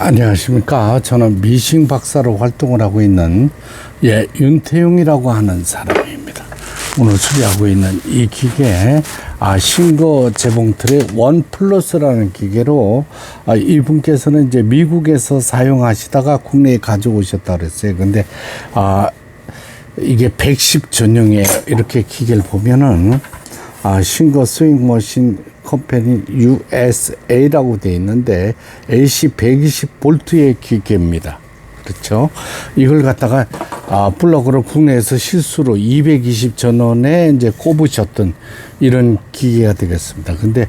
안녕하십니까. 저는 미싱 박사로 활동을 하고 있는 윤태용이라고 하는 사람입니다. 오늘 수리하고 있는 이 기계, 싱거 재봉틀의 원 플러스라는 기계로, 이분께서는 이제 미국에서 사용하시다가 국내에 가져오셨다 그랬어요. 근데 이게 110 전용이에요. 이렇게 기계를 보면은 싱거 스윙 머신 컴퍼니 USA라고 되어 있는데 AC 120V의 기계입니다. 그렇죠? 이걸 갖다가 플러그를 국내에서 실수로 220 전원에 이제 꼽으셨던 이런 기계가 되겠습니다. 근데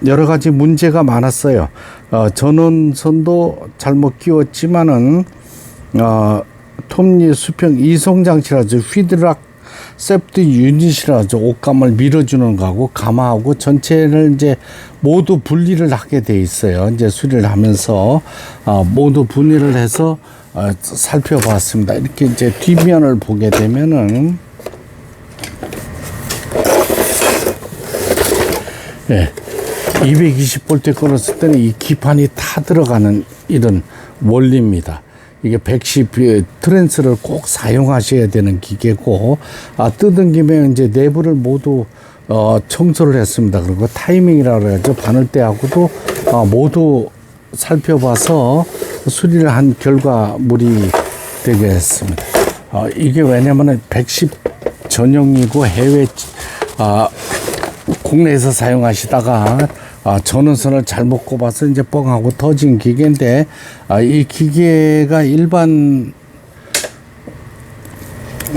여러 가지 문제가 많았어요. 전원선도 잘못 끼웠지만은 톱니 수평 이송 장치라서 휘드락 세프티 유닛이라서 옷감을 밀어주는 거하고 가마하고 전체를 이제 모두 분리를 하게 돼 있어요. 이제 수리를 하면서 모두 분리를 해서 살펴봤습니다. 이렇게 이제 뒷면을 보게 되면은 220V 걸었을 때는 이 기판이 다 들어가는 이런 원리입니다. 이게 110 트랜스를 꼭 사용하셔야 되는 기계고, 뜯은 김에 이제 내부를 모두 청소를 했습니다. 그리고 타이밍이라고 해야죠. 바늘대하고도 모두 살펴봐서 수리를 한 결과물이 되겠습니다. 이게 왜냐면은 110 전용이고 해외 국내에서 사용하시다가 전원선을 잘못 꼽아서 이제 뻥하고 터진 기계인데, 이 기계가 일반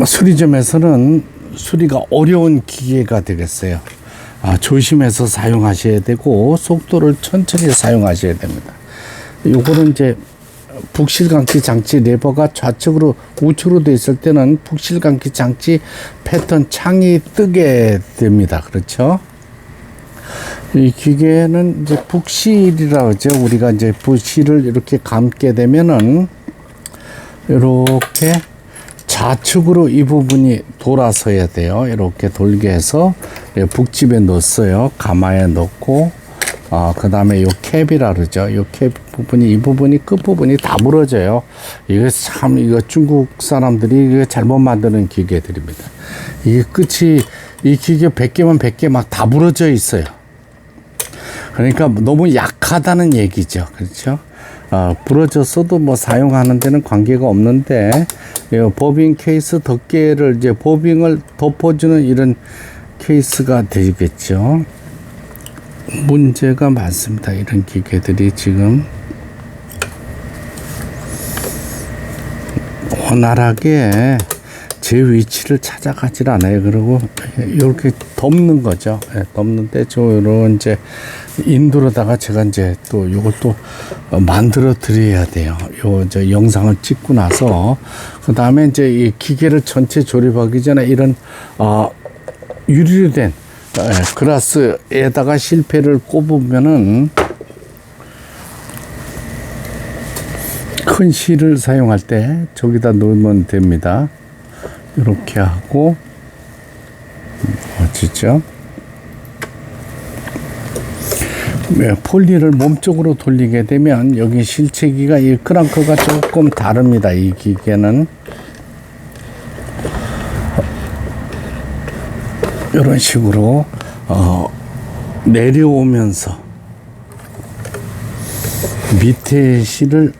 수리점에서는 수리가 어려운 기계가 되겠어요. 조심해서 사용하셔야 되고 속도를 천천히 사용하셔야 됩니다. 요거는 이제 북실감기 장치 레버가 좌측으로 우측으로 되어 있을 때는 북실감기 장치 패턴 창이 뜨게 됩니다. 그렇죠? 이 기계는 이제 북실이라고 하죠. 우리가 이제 부실을 이렇게 감게 되면은 이렇게 좌측으로 이 부분이 돌아서야 돼요. 이렇게 돌게 해서 북집에 넣었어요. 가마에 넣고, 그 다음에 요 캡이라 그러죠. 요 캡 부분이, 이 부분이 끝부분이 다 부러져요. 이거 참, 이거 중국 사람들이 이거 잘못 만드는 기계들입니다. 이게 끝이, 이 기계 100개면 100개 막 다 부러져 있어요. 그러니까 너무 약하다는 얘기죠. 그렇죠? 부러졌어도 뭐 사용하는 데는 관계가 없는데, 버빙 케이스 덮개를 이제 버빙을 덮어주는 이런 케이스가 되겠죠. 문제가 많습니다. 이런 기계들이 지금 원활하게 제 위치를 찾아가질 않아요. 그리고 이렇게 덮는 거죠. 덮는데 저런 이제 인도로다가 제가 이제 또 이걸 또 만들어 드려야 돼요. 저 영상을 찍고 나서 그 다음에 이제 이 기계를 전체 조립하기 전에 이런 유리로 된 글라스에다가 실패를 꼽으면은 큰 실을 사용할 때 저기다 놓으면 됩니다. 이렇게 하고 어찌죠? 폴리를 몸쪽으로 돌리게 되면 여기 실체기가 이 크랑크가 조금 다릅니다. 이 기계는 이런 식으로 내려오면서 밑에 실을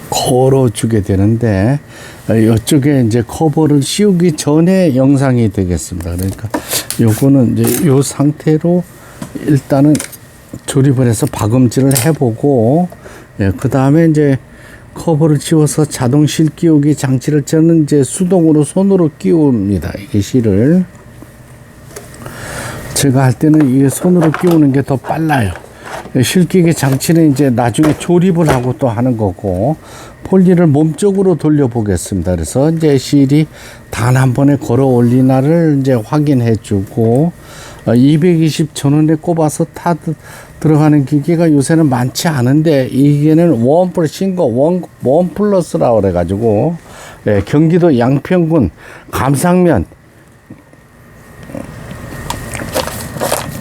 걸어주게 되는데, 이쪽에 이제 커버를 씌우기 전에 영상이 되겠습니다. 그러니까 요거는 이제 요 상태로 일단은 조립을 해서 박음질을 해보고, 그 다음에 이제 커버를 씌워서 자동 실 끼우기 장치를 저는 이제 수동으로 손으로 끼웁니다. 이게 실을 제가 할 때는 이게 손으로 끼우는 게 더 빨라요. 실끼기 장치는 이제 나중에 조립을 하고 또 하는 거고, 폴리를 몸쪽으로 돌려 보겠습니다. 그래서 이제 실이 단 한 번에 걸어 올리나를 이제 확인해 주고, 220 전원에 꼽아서 타 들어가는 기계가 요새는 많지 않은데, 이 기계는 원 플러스라고 그래가지고, 경기도 양평군 감상면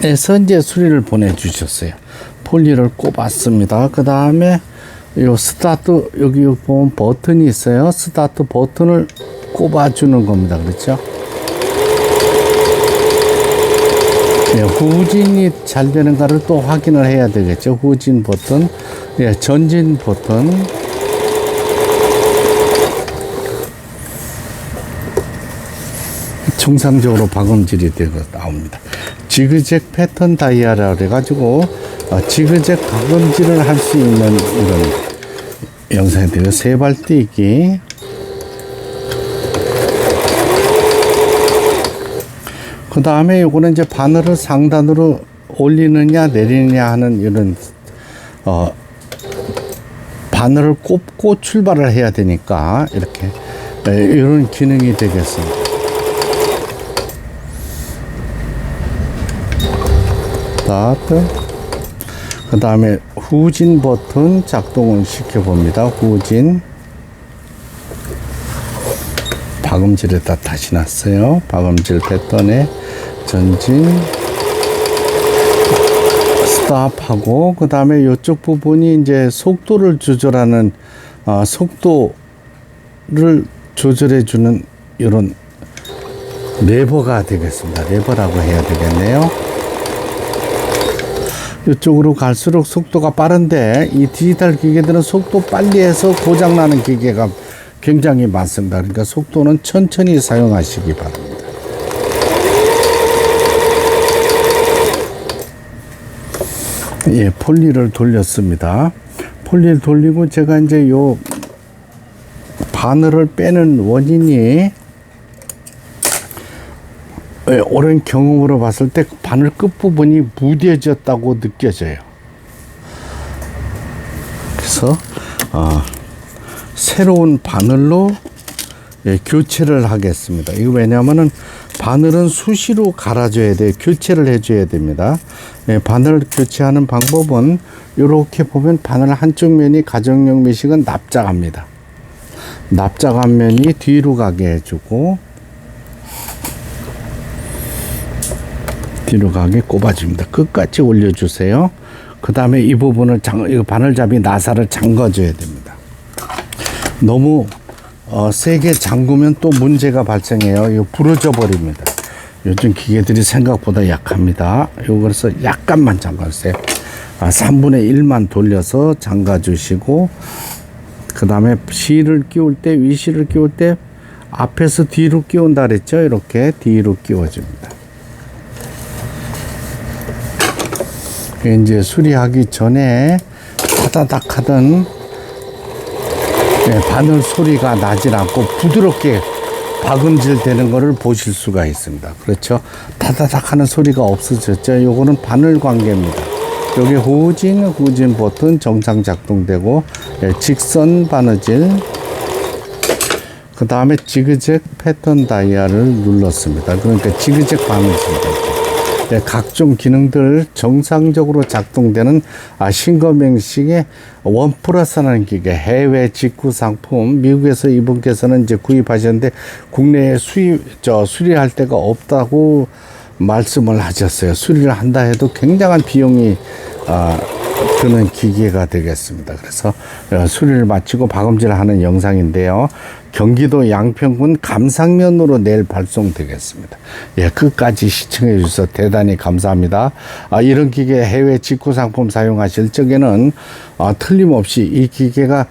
에서 이제 수리를 보내주셨어요. 폴리를 꼽았습니다. 그 다음에 요 스타트, 여기 보면 버튼이 있어요. 스타트 버튼을 꼽아주는 겁니다. 그렇죠? 예, 후진이 잘 되는가를 또 확인을 해야 되겠죠. 후진 버튼, 예, 전진 버튼. 정상적으로 박음질이 되고 나옵니다. 지그잭 패턴 다이아라 그래가지고 지그잭 박음질을 할 수 있는 이런 영상이 되고, 세발 뛰기. 그 다음에 요거는 이제 바늘을 상단으로 올리느냐 내리느냐 하는 이런 바늘을 꼽고 출발을 해야 되니까 이렇게 이런 기능이 되겠습니다. 그 다음에 후진 버튼 작동을 시켜봅니다. 후진. 박음질에다 다시 놨어요. 박음질 패턴에 전진, 스탑하고, 그 다음에 이쪽 부분이 이제 속도를 조절하는, 속도를 조절해주는 이런 레버가 되겠습니다. 레버라고 해야 되겠네요. 이쪽으로 갈수록 속도가 빠른데, 이 디지털 기계들은 속도 빨리 해서 고장나는 기계가 굉장히 많습니다. 그러니까 속도는 천천히 사용하시기 바랍니다. 예, 폴리를 돌렸습니다. 폴리를 돌리고 제가 이제 요 바늘을 빼는 원인이, 예, 오랜 경험으로 봤을 때 바늘 끝부분이 무뎌졌다고 느껴져요. 그래서 새로운 바늘로, 예, 교체를 하겠습니다. 이거 왜냐하면은 바늘은 수시로 갈아줘야 돼요. 교체를 해줘야 됩니다. 예, 바늘을 교체하는 방법은 이렇게 보면 바늘 한쪽 면이 가정용 미싱은 납작합니다. 납작한 면이 뒤로 가게 해주고, 뒤로 가게 꼽아줍니다. 끝까지 올려주세요. 그 다음에 이 부분을 이 바늘잡이 나사를 잠가줘야 됩니다. 너무 세게 잠그면 또 문제가 발생해요. 이거 부러져 버립니다. 요즘 기계들이 생각보다 약합니다. 그래서 약간만 잠가주세요. 3분의 1만 돌려서 잠가주시고, 그 다음에 실을 끼울 때, 위실을 끼울 때 앞에서 뒤로 끼운다 그랬죠. 이렇게 뒤로 끼워줍니다. 이제 수리하기 전에 타다닥 하던, 네, 바늘 소리가 나질 않고 부드럽게 박음질 되는 것을 보실 수가 있습니다. 그렇죠? 타다닥 하는 소리가 없어졌죠? 요거는 바늘 관계입니다. 여기 후진 버튼 정상 작동되고, 네, 직선 바느질, 그 다음에 지그잭 패턴 다이아를 눌렀습니다. 그러니까 지그잭 바느질입니다. 네, 각종 기능들 정상적으로 작동되는 신검명식의 원 플러스라는 기계, 해외 직구 상품, 미국에서 이분께서는 이제 구입하셨는데 국내에 수리할 데가 없다고 말씀을 하셨어요. 수리를 한다 해도 굉장한 비용이 드는 기계가 되겠습니다. 그래서 수리를 마치고 박음질을 하는 영상인데요. 경기도 양평군 감상면으로 내일 발송되겠습니다. 예, 끝까지 시청해 주셔서 대단히 감사합니다. 이런 기계 해외 직구 상품 사용하실 적에는 틀림없이 이 기계가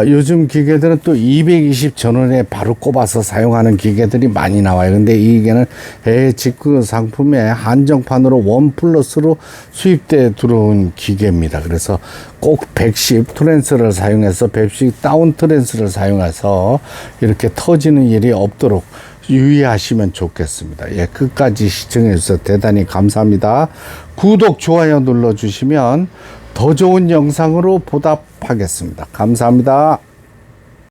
요즘 기계들은 또 220 전원에 바로 꼽아서 사용하는 기계들이 많이 나와요. 근데 이 기계는 해외 직구 상품에 한정판으로 원 플러스로 수입돼 들어온 기계입니다. 그래서 꼭 110 트랜스를 사용해서 110 다운 트랜스를 사용해서 이렇게 터지는 일이 없도록 유의하시면 좋겠습니다. 예, 끝까지 시청해 주셔서 대단히 감사합니다. 구독, 좋아요 눌러주시면 더 좋은 영상으로 보답하겠습니다. 감사합니다.